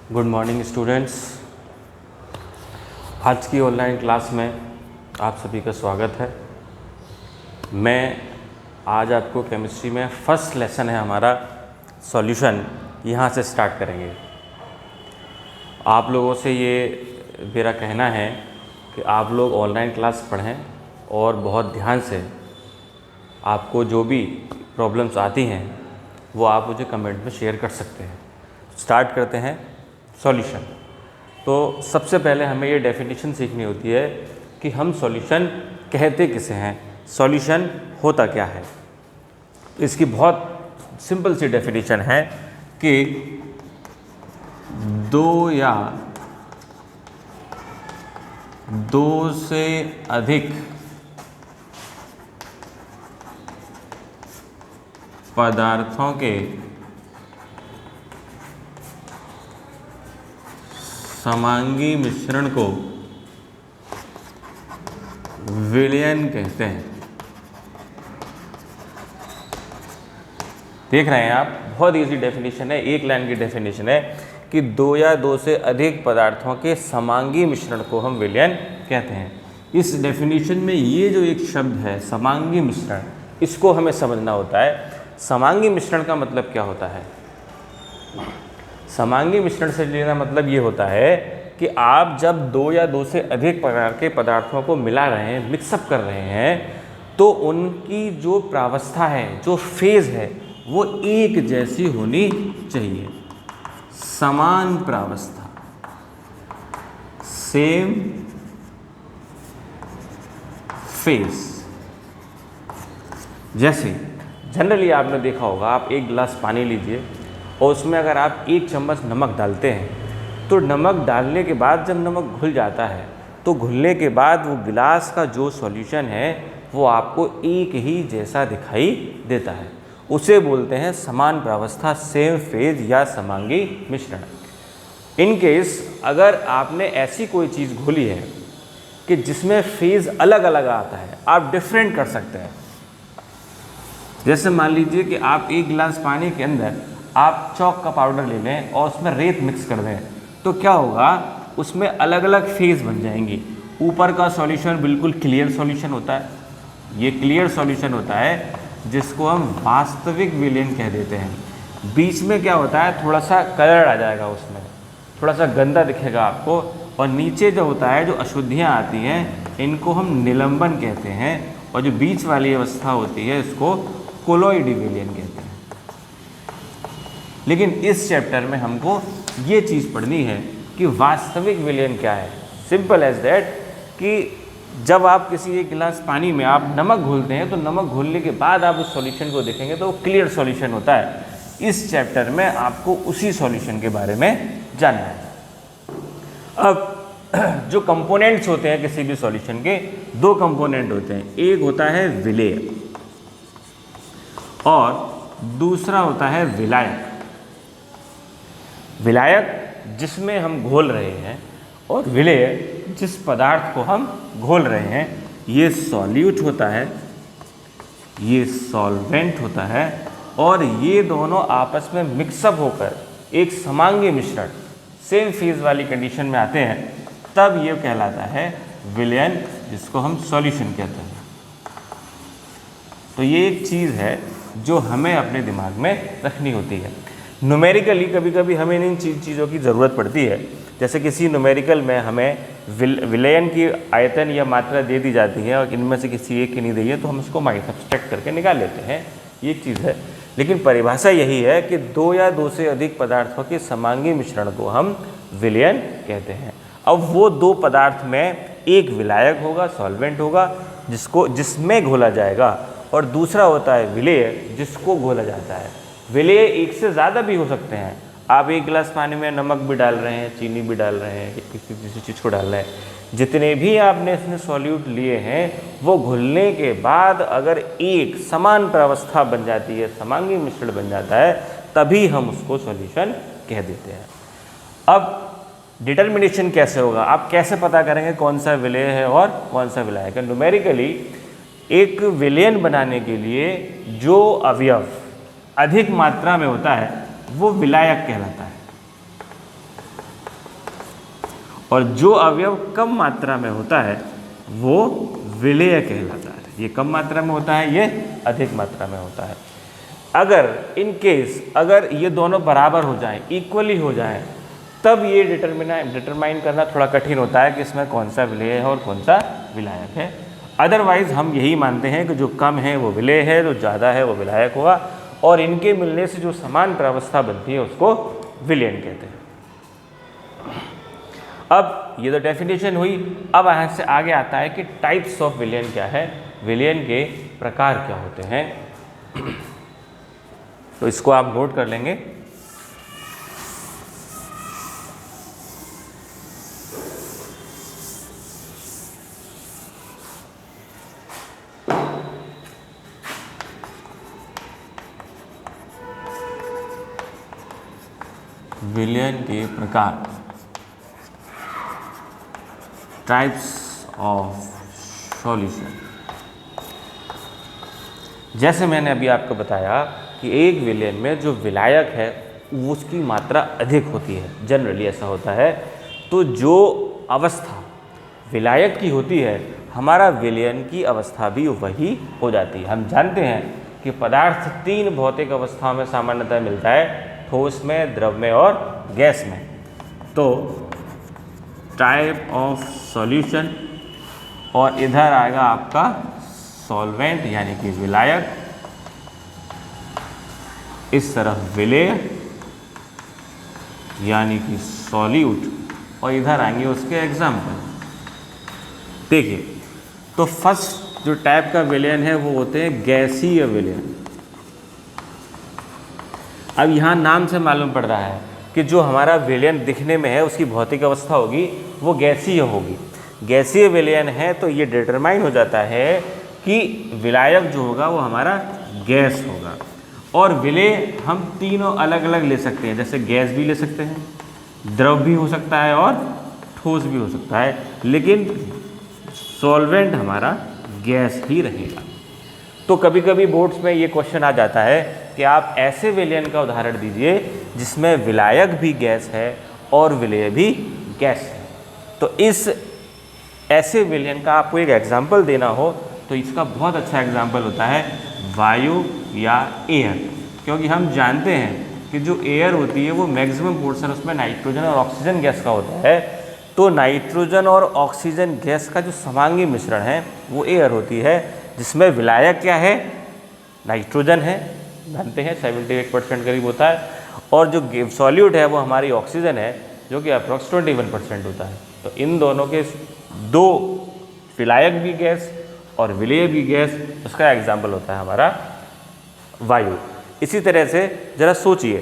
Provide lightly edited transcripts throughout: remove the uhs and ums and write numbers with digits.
Good morning students. आज की online class में आप सभी का स्वागत है। मैं आज आपको केमिस्ट्री में फर्स्ट लेसन है हमारा सॉल्यूशन, यहाँ से स्टार्ट करेंगे। आप लोगों से ये मेरा कहना है कि आप लोग ऑनलाइन क्लास पढ़ें और बहुत ध्यान से आपको जो भी प्रॉब्लम्स आती हैं वो आप मुझे कमेंट में शेयर कर सकते हैं। स्टार्ट करते हैं सॉल्यूशन। तो सबसे पहले हमें ये डेफिनेशन सीखनी होती है कि हम सॉल्यूशन कहते किसे हैं, सॉल्यूशन होता क्या है। इसकी बहुत सिंपल सी डेफिनेशन है कि दो या दो से अधिक पदार्थों के समांगी मिश्रण को विलयन कहते हैं। देख रहे हैं आप, बहुत इजी डेफिनेशन है, एक लाइन की डेफिनेशन है कि दो या दो से अधिक पदार्थों के समांगी मिश्रण को हम विलयन कहते हैं। इस डेफिनेशन में ये जो एक शब्द है समांगी मिश्रण, इसको हमें समझना होता है। समांगी मिश्रण का मतलब क्या होता है? समांगी मिश्रण से लेना मतलब ये होता है कि आप जब दो या दो से अधिक प्रकार के पदार्थों को मिला रहे हैं, मिक्सअप कर रहे हैं, तो उनकी जो प्रावस्था है, जो फेज है, वो एक जैसी होनी चाहिए। समान प्रावस्था, सेम फेज। जैसे जनरली आपने देखा होगा, आप एक गिलास पानी लीजिए और उसमें अगर आप एक चम्मच नमक डालते हैं, तो नमक डालने के बाद जब नमक घुल जाता है, तो घुलने के बाद वो गिलास का जो सॉल्यूशन है वो आपको एक ही जैसा दिखाई देता है। उसे बोलते हैं समान प्रावस्था, सेम फेज या समांगी मिश्रण। इन केस अगर आपने ऐसी कोई चीज़ घोली है कि जिसमें फेज अलग अलग आता है, आप डिफरेंट कर सकते हैं। जैसे मान लीजिए कि आप एक गिलास पानी के अंदर आप चौक का पाउडर ले लें और उसमें रेत मिक्स कर दें, तो क्या होगा, उसमें अलग अलग फेज बन जाएंगी। ऊपर का सॉल्यूशन बिल्कुल क्लियर सॉल्यूशन होता है, ये क्लियर सॉल्यूशन होता है जिसको हम वास्तविक विलयन कह देते हैं। बीच में क्या होता है, थोड़ा सा कलर आ जाएगा, उसमें थोड़ा सा गंदा दिखेगा आपको, और नीचे जो होता है, जो अशुद्धियाँ आती हैं, इनको हम निलंबन कहते हैं, और जो बीच वाली अवस्था होती है इसको कोलोइड विलयन कहते हैं। लेकिन इस चैप्टर में हमको ये चीज़ पढ़नी है कि वास्तविक विलयन क्या है। सिंपल एज दैट कि जब आप किसी एक गिलास पानी में आप नमक घोलते हैं, तो नमक घोलने के बाद आप उस सॉल्यूशन को देखेंगे तो वो क्लियर सॉल्यूशन होता है। इस चैप्टर में आपको उसी सॉल्यूशन के बारे में जानना है। अब जो कंपोनेंट्स होते हैं किसी भी सॉल्यूशन के, दो कंपोनेंट होते हैं। एक होता है विलेय और दूसरा होता है विलायक। विलायक जिसमें हम घोल रहे हैं, और विलेय जिस पदार्थ को हम घोल रहे हैं। ये सॉल्यूट होता है, ये सॉल्वेंट होता है, और ये दोनों आपस में मिक्सअप होकर एक समांगी मिश्रण, सेम फेज वाली कंडीशन में आते हैं, तब ये कहलाता है विलयन, जिसको हम सॉल्यूशन कहते हैं। तो ये एक चीज़ है जो हमें अपने दिमाग में रखनी होती है। न्यूमेरिकली कभी कभी हमें इन चीज़ों की ज़रूरत पड़ती है। जैसे किसी न्यूमेरिकल में हमें विलयन की आयतन या मात्रा दे दी जाती है और इनमें से किसी एक की नहीं दी है, तो हम उसको सब्सट्रैक्ट करके निकाल लेते हैं, ये चीज़ है। लेकिन परिभाषा यही है कि दो या दो से अधिक पदार्थों के समांगी मिश्रण को हम विलयन कहते हैं। अब वो दो पदार्थ में एक विलायक होगा, सॉल्वेंट होगा, जिसमें घोला जाएगा, और दूसरा होता है विलेय, जिसको घोला जाता है। विलेय एक से ज़्यादा भी हो सकते हैं। आप एक गिलास पानी में नमक भी डाल रहे हैं, चीनी भी डाल रहे हैं, किसी चीज़ को डाल रहे हैं। जितने भी आपने इसमें सॉल्यूट लिए हैं, वो घुलने के बाद अगर एक समान प्रावस्था बन जाती है, समांगी मिश्रण बन जाता है, तभी हम उसको सॉल्यूशन कह देते हैं। अब डिटर्मिनेशन कैसे होगा, आप कैसे पता करेंगे कौन सा विलेय है और कौन सा विलायक है? न्यूमेरिकली एक विलयन बनाने के लिए जो अवयव अधिक मात्रा में होता है वो विलायक कहलाता है। और जो अवयव कम मात्रा में होता है वो विलेय कहलाता है। ये कम मात्रा में होता है, ये अधिक मात्रा में होता है। अगर इन केस अगर ये दोनों बराबर हो जाएं, इक्वली हो जाएं, तब ये डिटरमाइन करना थोड़ा कठिन होता है कि इसमें कौन सा विलेय है और कौन सा विलायक है। अदरवाइज हम यही मानते हैं कि जो कम है वो विलेय है, जो ज़्यादा है वो विलायक होगा, और इनके मिलने से जो समान प्रावस्था बनती है उसको विलयन कहते हैं। अब ये तो डेफिनेशन हुई। अब यहाँ से आगे आता है कि टाइप्स ऑफ विलयन क्या है, विलयन के प्रकार क्या होते हैं। तो इसको आप नोट कर लेंगे। विलयन के प्रकार, टाइप्स ऑफ सॉल्यूशन। जैसे मैंने अभी आपको बताया कि एक विलयन में जो विलायक है उसकी मात्रा अधिक होती है, जनरली ऐसा होता है। तो जो अवस्था विलायक की होती है, हमारा विलयन की अवस्था भी वही हो जाती है। हम जानते हैं कि पदार्थ 3 भौतिक अवस्थाओं में सामान्यतः मिलता है, ठोस में, द्रव में और गैस में। तो टाइप ऑफ सॉल्यूशन, और इधर आएगा आपका सॉल्वेंट यानी कि विलायक, इस तरफ विलेय यानी कि सॉल्यूट, और इधर आएंगे उसके एग्जाम्पल। देखिए, तो फर्स्ट जो टाइप का विलयन है वो होते हैं गैसीय विलयन। अब यहाँ नाम से मालूम पड़ रहा है कि जो हमारा विलयन दिखने में है उसकी भौतिक अवस्था होगी वो गैसीय होगी। गैसीय विलयन है तो ये डिटरमाइन हो जाता है कि विलायक जो होगा वो हमारा गैस होगा। और विलेय हम तीनों अलग अलग ले सकते हैं, जैसे गैस भी ले सकते हैं, द्रव भी हो सकता है और ठोस भी हो सकता है, लेकिन सॉल्वेंट हमारा गैस ही रहेगा। तो कभी कभी बोर्ड्स में ये क्वेश्चन आ जाता है कि आप ऐसे विलयन का उदाहरण दीजिए जिसमें विलायक भी गैस है और विलेय भी गैस है। तो इस ऐसे विलयन का आपको एक एग्जाम्पल देना हो तो इसका बहुत अच्छा एग्जाम्पल होता है वायु या एयर, क्योंकि हम जानते हैं कि जो एयर होती है वो मैक्सिमम पोर्शन उसमें नाइट्रोजन और ऑक्सीजन गैस का होता है। तो नाइट्रोजन और ऑक्सीजन गैस का जो समांगी मिश्रण है वो एयर होती है, जिसमें विलायक क्या है, नाइट्रोजन है, जानते हैं 78% करीब होता है, और जो सॉल्यूट है वो हमारी ऑक्सीजन है जो कि अप्रॉक्स 21% होता है। तो इन दोनों के दो, विलायक भी गैस और विलेय भी गैस, उसका एग्जाम्पल होता है हमारा वायु। इसी तरह से जरा सोचिए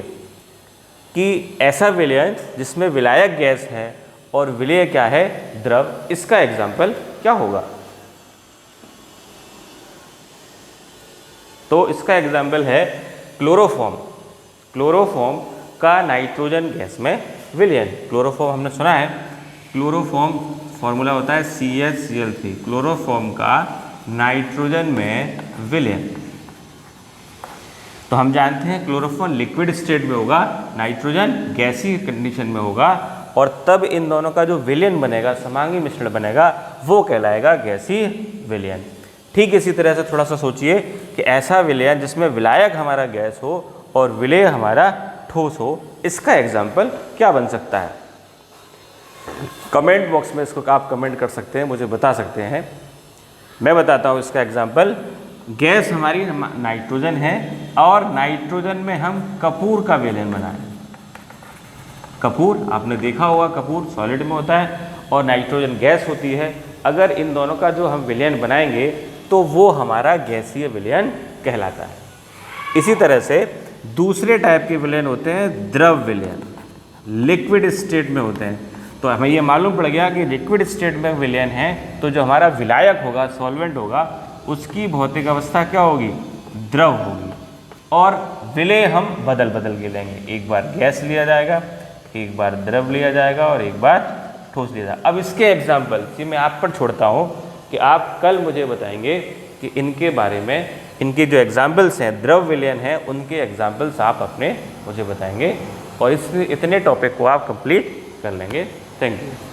कि ऐसा विलयन जिसमें विलायक गैस है और विलेय क्या है, द्रव, इसका एग्जाम्पल क्या होगा। तो इसका एग्जाम्पल है क्लोरोफॉर्म। क्लोरोफॉर्म का नाइट्रोजन गैस में विलयन। क्लोरोफॉर्म हमने सुना है, क्लोरोफॉर्म फॉर्मूला होता है CH-Cl3। क्लोरोफॉर्म का नाइट्रोजन में विलयन। तो हम जानते हैं क्लोरोफॉर्म लिक्विड स्टेट में होगा, नाइट्रोजन गैसीय कंडीशन में होगा, और तब इन दोनों का जो विलयन बनेगा, समांगी मिश्रण बनेगा, वो कहलाएगा गैसीय विलयन। ठीक इसी तरह से थोड़ा सा सोचिए कि ऐसा विलयन जिसमें विलायक हमारा गैस हो और विलेय हमारा ठोस हो, इसका एग्जाम्पल क्या बन सकता है। कमेंट बॉक्स में इसको आप कमेंट कर सकते हैं, मुझे बता सकते हैं। मैं बताता हूँ इसका एग्जाम्पल। गैस हमारी नाइट्रोजन है और नाइट्रोजन में हम कपूर का विलयन बनाएं। कपूर आपने देखा होगा, कपूर सॉलिड में होता है और नाइट्रोजन गैस होती है। अगर इन दोनों का जो हम विलयन बनाएंगे तो वो हमारा गैसीय विलयन कहलाता है। इसी तरह से दूसरे टाइप के विलयन होते हैं द्रव विलयन, लिक्विड स्टेट में होते हैं। तो हमें ये मालूम पड़ गया कि लिक्विड स्टेट में विलयन है तो जो हमारा विलायक होगा, सॉल्वेंट होगा, उसकी भौतिक अवस्था क्या होगी, द्रव होगी। और विलेय हम बदल बदल के लेंगे, एक बार गैस लिया जाएगा, एक बार द्रव लिया जाएगा और एक बार ठोस लिया जाएगा। अब इसके एग्जाम्पल जी मैं आप पर छोड़ता हूँ कि आप कल मुझे बताएंगे कि इनके बारे में, इनके जो एग्जाम्पल्स हैं, द्रव विलयन हैं, उनके एग्जाम्पल्स आप अपने मुझे बताएंगे और इतने टॉपिक को आप कंप्लीट कर लेंगे। Thank you.